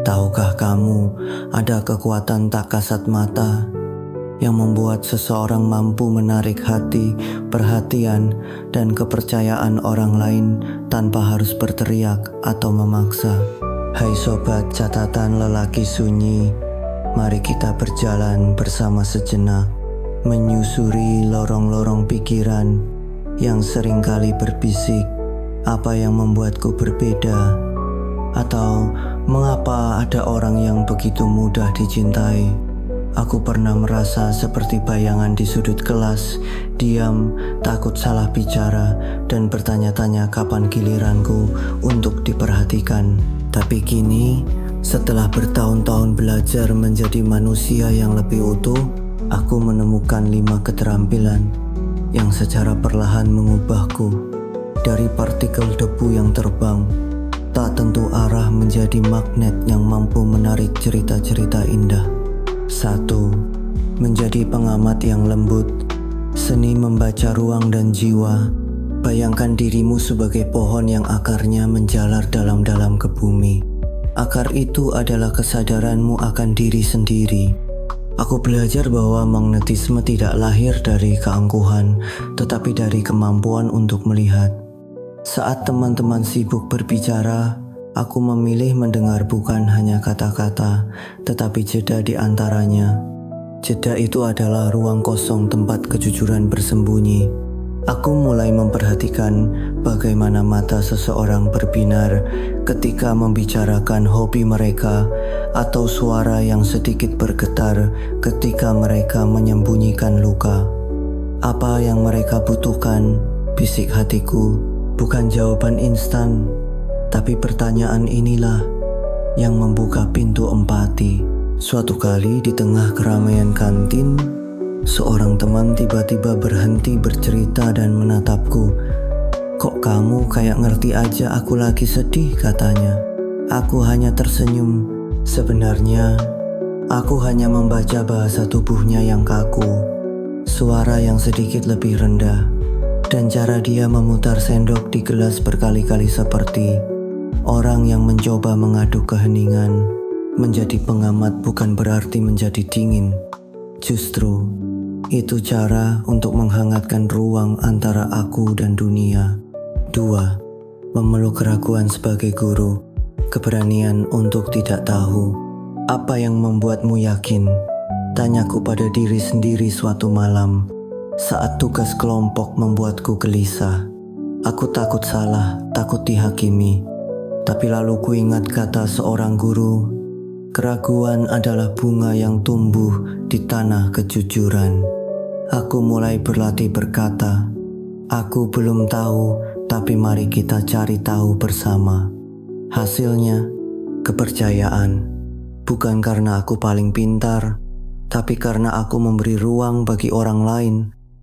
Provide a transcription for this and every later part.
Tahukah kamu, ada kekuatan tak kasat mata yang membuat seseorang mampu menarik hati, perhatian, dan kepercayaan orang lain tanpa harus berteriak atau memaksa. Hai sobat catatan lelaki sunyi, mari kita berjalan bersama sejenak, menyusuri lorong-lorong pikiran yang seringkali berbisik, apa yang membuatku berbeda, atau mengapa ada orang yang begitu mudah dicintai. Aku pernah merasa seperti bayangan di sudut kelas, diam, takut salah bicara, dan bertanya-tanya kapan giliranku untuk diperhatikan. Tapi kini, setelah bertahun-tahun belajar menjadi manusia yang lebih utuh, aku menemukan 5 keterampilan yang secara perlahan mengubahku dari partikel debu yang terbang, tak tentu arah, menjadi magnet yang mampu menarik cerita-cerita indah. 1. Menjadi pengamat yang lembut. Seni membaca ruang dan jiwa. Bayangkan dirimu sebagai pohon yang akarnya menjalar dalam-dalam ke bumi. Akar itu adalah kesadaranmu akan diri sendiri. Aku belajar bahwa magnetisme tidak lahir dari keangkuhan, tetapi dari kemampuan untuk melihat. Saat teman-teman sibuk berbicara, aku memilih mendengar bukan hanya kata-kata, tetapi jeda di antaranya. Jeda itu adalah ruang kosong tempat kejujuran bersembunyi. Aku mulai memperhatikan bagaimana mata seseorang berbinar ketika membicarakan hobi mereka, atau suara yang sedikit bergetar ketika mereka menyembunyikan luka. Apa yang mereka butuhkan, bisik hatiku, bukan jawaban instan, tapi pertanyaan inilah yang membuka pintu empati. Suatu kali di tengah keramaian kantin, seorang teman tiba-tiba berhenti bercerita dan menatapku. "Kok kamu kayak ngerti aja aku lagi sedih?" katanya. Aku hanya tersenyum. Sebenarnya, aku hanya membaca bahasa tubuhnya yang kaku, suara yang sedikit lebih rendah, dan cara dia memutar sendok di gelas berkali-kali seperti orang yang mencoba mengaduk keheningan. Menjadi pengamat bukan berarti menjadi dingin. Justru, itu cara untuk menghangatkan ruang antara aku dan dunia. 2. Memeluk keraguan sebagai guru. Keberanian untuk tidak tahu. Apa yang membuatmu yakin? Tanyaku pada diri sendiri suatu malam, saat tugas kelompok membuatku gelisah. Aku takut salah, takut dihakimi. Tapi lalu ku ingat kata seorang guru, keraguan adalah bunga yang tumbuh di tanah kejujuran. Aku mulai berlatih berkata, aku belum tahu, tapi mari kita cari tahu bersama. Hasilnya, kepercayaan. Bukan karena aku paling pintar, tapi karena aku memberi ruang bagi orang lain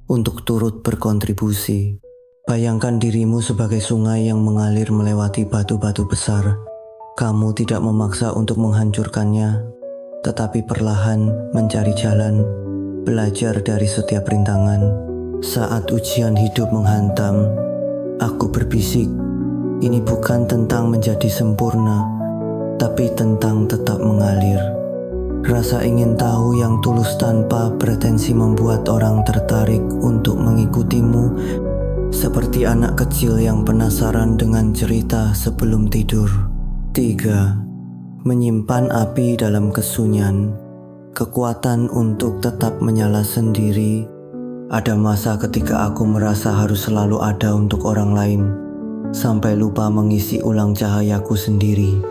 untuk turut berkontribusi. Bayangkan dirimu sebagai sungai yang mengalir melewati batu-batu besar. Kamu tidak memaksa untuk menghancurkannya, tetapi perlahan mencari jalan, belajar dari setiap rintangan. Saat ujian hidup menghantam, aku berbisik, ini bukan tentang menjadi sempurna, tapi tentang tetap mengalir. Rasa ingin tahu yang tulus tanpa pretensi membuat orang tertarik untuk mengikutimu, seperti anak kecil yang penasaran dengan cerita sebelum tidur. 3. Menyimpan api dalam kesunyian. Kekuatan untuk tetap menyala sendiri. Ada masa ketika aku merasa harus selalu ada untuk orang lain, sampai lupa mengisi ulang cahayaku sendiri.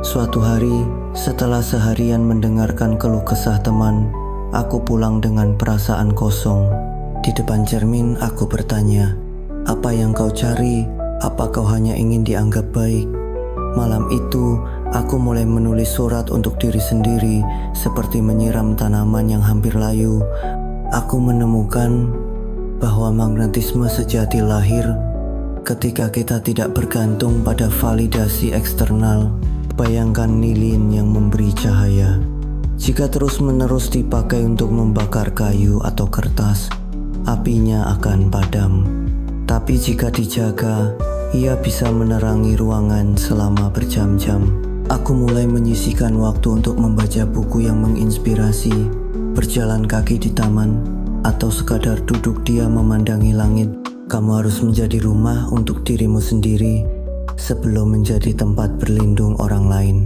Suatu hari, setelah seharian mendengarkan keluh kesah teman, aku pulang dengan perasaan kosong. Di depan cermin aku bertanya, apa yang kau cari? Apa kau hanya ingin dianggap baik? Malam itu, aku mulai menulis surat untuk diri sendiri, seperti menyiram tanaman yang hampir layu. Aku menemukan bahwa magnetisme sejati lahir ketika kita tidak bergantung pada validasi eksternal. Bayangkan lilin yang memberi cahaya. Jika terus-menerus dipakai untuk membakar kayu atau kertas, apinya akan padam. Tapi jika dijaga, ia bisa menerangi ruangan selama berjam-jam. Aku mulai menyisihkan waktu untuk membaca buku yang menginspirasi, berjalan kaki di taman, atau sekadar duduk diam memandangi langit. Kamu harus menjadi rumah untuk dirimu sendiri sebelum menjadi tempat berlindung orang lain.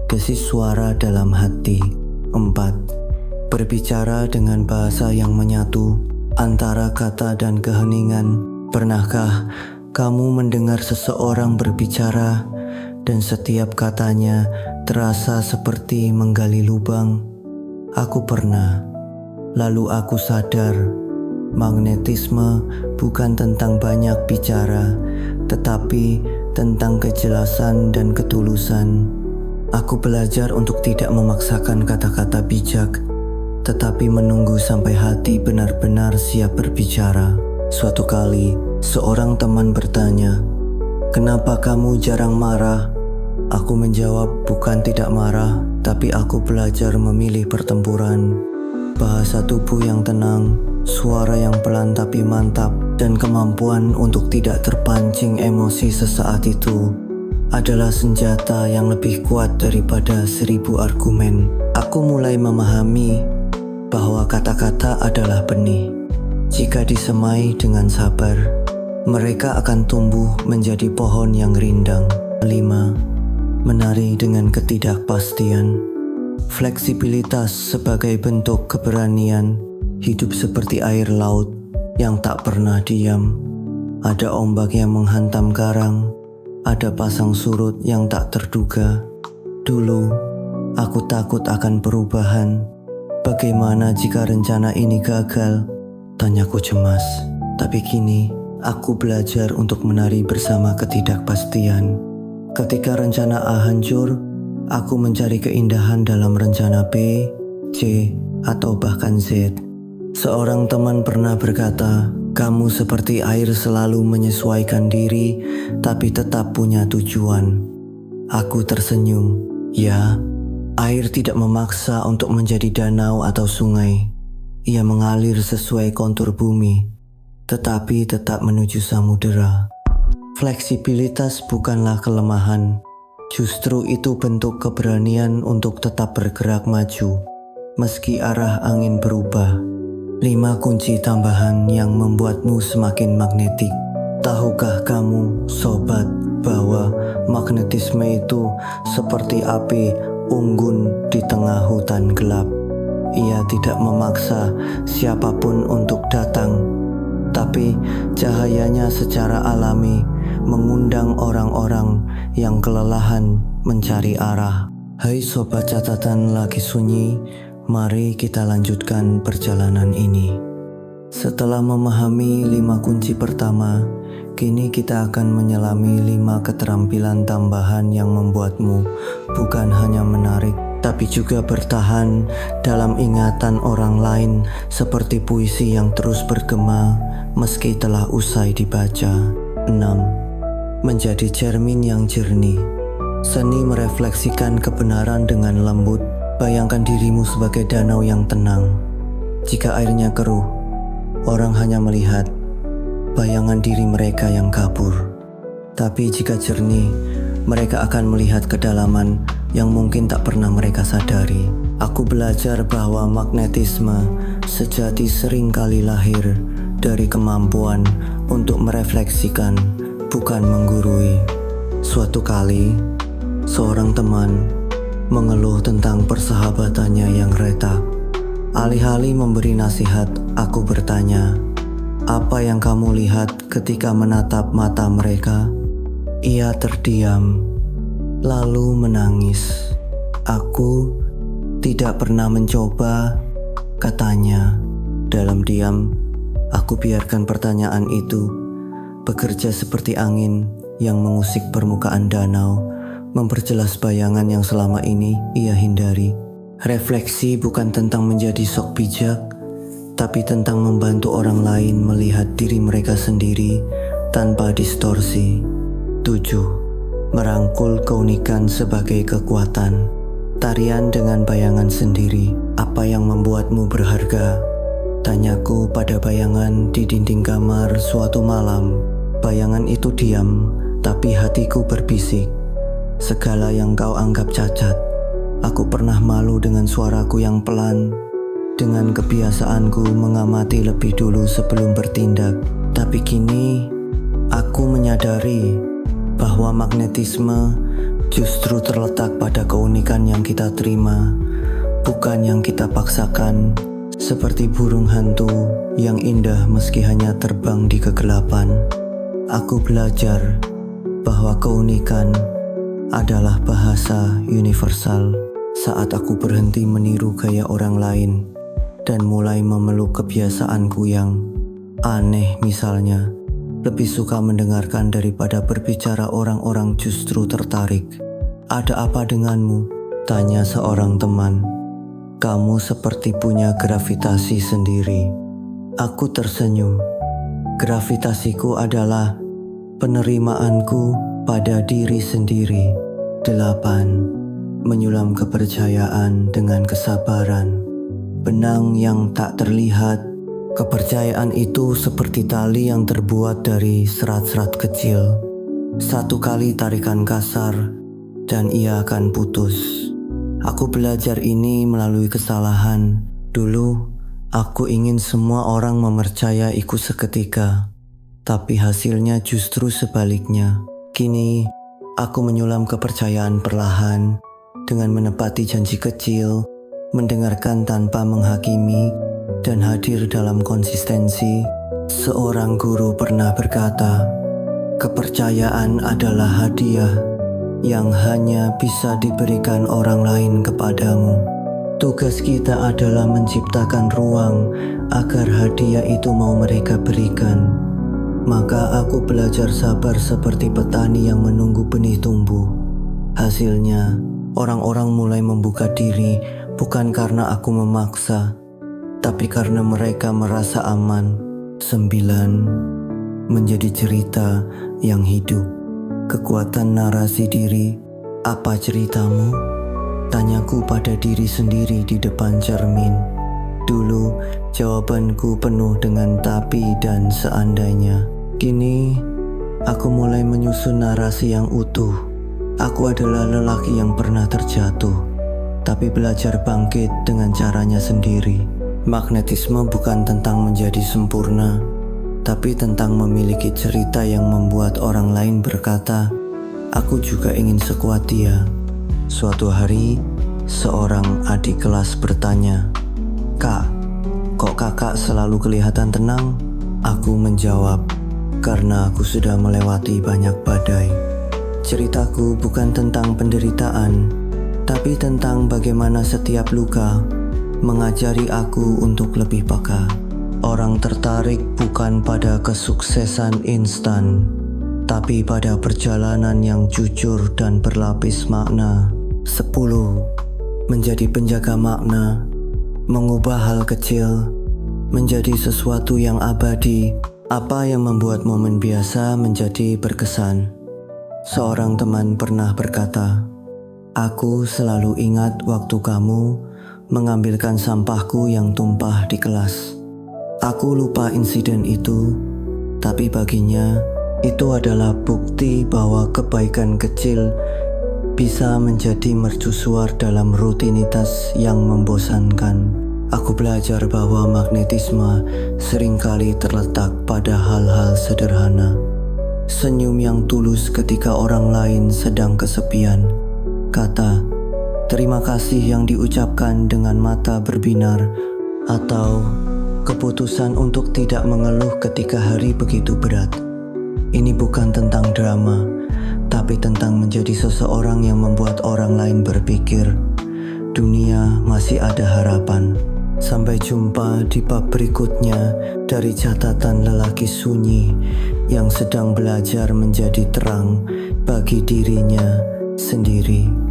Gesis suara dalam hati. 4. Berbicara dengan bahasa yang menyatu antara kata dan keheningan. Pernahkah kamu mendengar seseorang berbicara dan setiap katanya terasa seperti menggali lubang? Aku pernah. Lalu aku sadar, magnetisme bukan tentang banyak bicara, tetapi tentang kejelasan dan ketulusan. Aku belajar untuk tidak memaksakan kata-kata bijak, tetapi menunggu sampai hati benar-benar siap berbicara. Suatu kali, seorang teman bertanya, "Kenapa kamu jarang marah?" Aku menjawab, bukan tidak marah, tapi aku belajar memilih pertempuran. Bahasa tubuh yang tenang, suara yang pelan tapi mantap, dan kemampuan untuk tidak terpancing emosi sesaat itu adalah senjata yang lebih kuat daripada 1000 argumen. Aku mulai memahami bahwa kata-kata adalah benih. Jika disemai dengan sabar, mereka akan tumbuh menjadi pohon yang rindang. 5. Menari dengan ketidakpastian. Fleksibilitas sebagai bentuk keberanian. Hidup seperti air laut yang tak pernah diam. Ada ombak yang menghantam karang, ada pasang surut yang tak terduga. Dulu, aku takut akan perubahan. Bagaimana jika rencana ini gagal? Tanyaku cemas. Tapi kini, aku belajar untuk menari bersama ketidakpastian. Ketika rencana A hancur, aku mencari keindahan dalam rencana B, C, atau bahkan Z. Seorang teman pernah berkata, "Kamu seperti air selalu menyesuaikan diri, tapi tetap punya tujuan." Aku tersenyum. Ya, air tidak memaksa untuk menjadi danau atau sungai. Ia mengalir sesuai kontur bumi, tetapi tetap menuju samudera. Fleksibilitas bukanlah kelemahan. Justru itu bentuk keberanian untuk tetap bergerak maju, meski arah angin berubah. 5 kunci tambahan yang membuatmu semakin magnetik. Tahukah kamu, sobat, bahwa magnetisme itu seperti api unggun di tengah hutan gelap. Ia tidak memaksa siapapun untuk datang, tapi cahayanya secara alami mengundang orang-orang yang kelelahan mencari arah. Hai sobat catatan lagi sunyi, mari kita lanjutkan perjalanan ini. Setelah memahami 5 kunci pertama, kini kita akan menyelami 5 keterampilan tambahan yang membuatmu bukan hanya menarik, tapi juga bertahan dalam ingatan orang lain, seperti puisi yang terus bergema meski telah usai dibaca. 6. Menjadi cermin yang jernih. Seni merefleksikan kebenaran dengan lembut. Bayangkan dirimu sebagai danau yang tenang. Jika airnya keruh, orang hanya melihat bayangan diri mereka yang kabur. Tapi jika jernih, mereka akan melihat kedalaman yang mungkin tak pernah mereka sadari. Aku belajar bahwa magnetisme sejati seringkali lahir dari kemampuan untuk merefleksikan, bukan menggurui. Suatu kali, seorang teman mengeluh tentang persahabatannya yang retak. Alih-alih memberi nasihat, aku bertanya, "Apa yang kamu lihat ketika menatap mata mereka?" Ia terdiam, lalu menangis. "Aku tidak pernah mencoba," katanya. Dalam diam, aku biarkan pertanyaan itu bekerja seperti angin yang mengusik permukaan danau, memperjelas bayangan yang selama ini ia hindari. Refleksi bukan tentang menjadi sok bijak, tapi tentang membantu orang lain melihat diri mereka sendiri tanpa distorsi. 7. Merangkul keunikan sebagai kekuatan. Tarian dengan bayangan sendiri. Apa yang membuatmu berharga? Tanyaku pada bayangan di dinding kamar suatu malam. Bayangan itu diam, tapi hatiku berbisik. segala yang kau anggap cacat. Aku pernah malu dengan suaraku yang pelan, dengan kebiasaanku mengamati lebih dulu sebelum bertindak. Tapi kini, aku menyadari bahwa magnetisme justru terletak pada keunikan yang kita terima, bukan yang kita paksakan, seperti burung hantu yang indah meski hanya terbang di kegelapan. Aku belajar bahwa keunikan adalah bahasa universal saat aku berhenti meniru gaya orang lain dan mulai memeluk kebiasaanku yang aneh. Misalnya, lebih suka mendengarkan daripada berbicara. Orang-orang justru tertarik. Ada apa denganmu? Tanya seorang teman. Kamu seperti punya gravitasi sendiri. Aku tersenyum. Gravitasiku adalah penerimaanku pada diri sendiri. 8. Menyulam kepercayaan dengan kesabaran. Benang yang tak terlihat. Kepercayaan itu seperti tali yang terbuat dari serat-serat kecil. Satu kali tarikan kasar dan ia akan putus. Aku belajar ini melalui kesalahan. Dulu, aku ingin semua orang mempercayaiku seketika. Tapi hasilnya justru sebaliknya. Kini, aku menyulam kepercayaan perlahan dengan menepati janji kecil, mendengarkan tanpa menghakimi, dan hadir dalam konsistensi. Seorang guru pernah berkata, kepercayaan adalah hadiah yang hanya bisa diberikan orang lain kepadamu. Tugas kita adalah menciptakan ruang agar hadiah itu mau mereka berikan. Maka aku belajar sabar seperti petani yang menunggu benih tumbuh. Hasilnya, orang-orang mulai membuka diri bukan karena aku memaksa, tapi karena mereka merasa aman. 9. Menjadi cerita yang hidup. Kekuatan narasi diri. Apa ceritamu? Tanyaku pada diri sendiri di depan cermin. Dulu, jawabanku penuh dengan tapi dan seandainya. Kini, aku mulai menyusun narasi yang utuh. Aku adalah lelaki yang pernah terjatuh, tapi belajar bangkit dengan caranya sendiri. Magnetisme bukan tentang menjadi sempurna, tapi tentang memiliki cerita yang membuat orang lain berkata, aku juga ingin sekuat dia. Suatu hari, seorang adik kelas bertanya, Kak, kok kakak selalu kelihatan tenang? Aku menjawab, karena aku sudah melewati banyak badai. Ceritaku bukan tentang penderitaan, tapi tentang bagaimana setiap luka mengajari aku untuk lebih peka. Orang tertarik bukan pada kesuksesan instan, tapi pada perjalanan yang jujur dan berlapis makna. 10. Menjadi penjaga makna. Mengubah hal kecil menjadi sesuatu yang abadi. Apa yang membuat momen biasa menjadi berkesan? Seorang teman pernah berkata, aku selalu ingat waktu kamu mengambilkan sampahku yang tumpah di kelas. Aku lupa insiden itu, tapi baginya itu adalah bukti bahwa kebaikan kecil bisa menjadi mercusuar dalam rutinitas yang membosankan. Aku belajar bahwa magnetisme seringkali terletak pada hal-hal sederhana. Senyum yang tulus ketika orang lain sedang kesepian. Kata, terima kasih yang diucapkan dengan mata berbinar. Atau keputusan untuk tidak mengeluh ketika hari begitu berat. Ini bukan tentang drama, tapi tentang menjadi seseorang yang membuat orang lain berpikir, dunia masih ada harapan. Sampai jumpa di bab berikutnya dari catatan lelaki sunyi yang sedang belajar menjadi terang bagi dirinya sendiri.